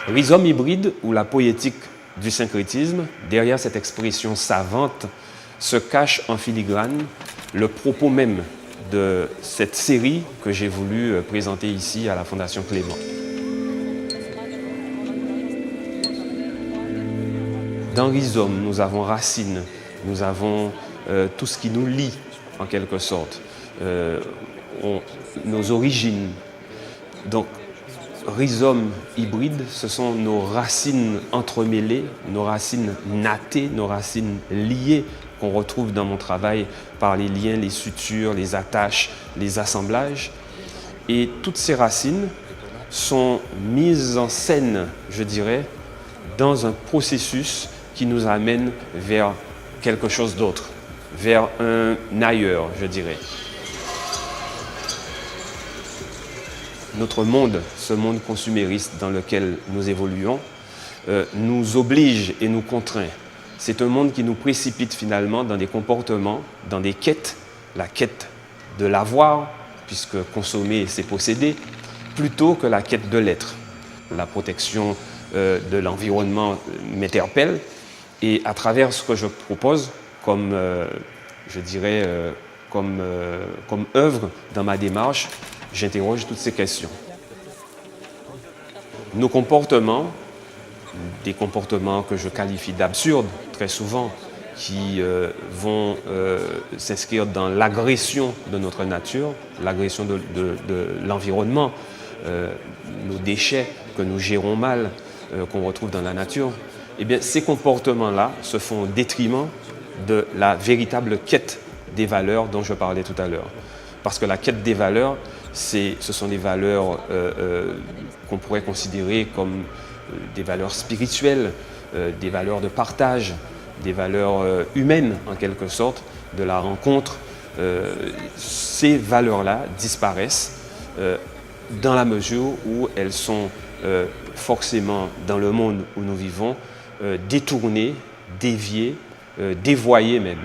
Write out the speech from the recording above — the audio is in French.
Rhizome hybride ou la poétique du syncrétisme, derrière cette expression savante, se cache en filigrane le propos même de cette série que j'ai voulu présenter ici à la Fondation Clément. Dans Rhizome, nous avons racines, nous avons tout ce qui nous lie en quelque sorte, nos origines. Donc, Rhizome hybride, ce sont nos racines entremêlées, nos racines nattées, nos racines liées qu'on retrouve dans mon travail par les liens, les sutures, les attaches, les assemblages. Et toutes ces racines sont mises en scène, je dirais, dans un processus qui nous amène vers quelque chose d'autre, vers un ailleurs, je dirais. Notre monde, ce monde consumériste dans lequel nous évoluons, nous oblige et nous contraint. C'est un monde qui nous précipite finalement dans des comportements, dans des quêtes, la quête de l'avoir, puisque consommer c'est posséder, plutôt que la quête de l'être. La protection de l'environnement m'interpelle et à travers ce que je propose comme, je dirais, comme œuvre dans ma démarche, j'interroge toutes ces questions. Nos comportements, des comportements que je qualifie d'absurdes très souvent, qui vont s'inscrire dans l'agression de notre nature, l'agression de l'environnement, nos déchets que nous gérons mal, qu'on retrouve dans la nature, eh bien, ces comportements-là se font au détriment de la véritable quête des valeurs dont je parlais tout à l'heure. Parce que la quête des valeurs, ce sont des valeurs qu'on pourrait considérer comme des valeurs spirituelles, des valeurs de partage, des valeurs humaines en quelque sorte, de la rencontre. Ces valeurs-là disparaissent dans la mesure où elles sont forcément dans le monde où nous vivons détournées, déviées, dévoyées même.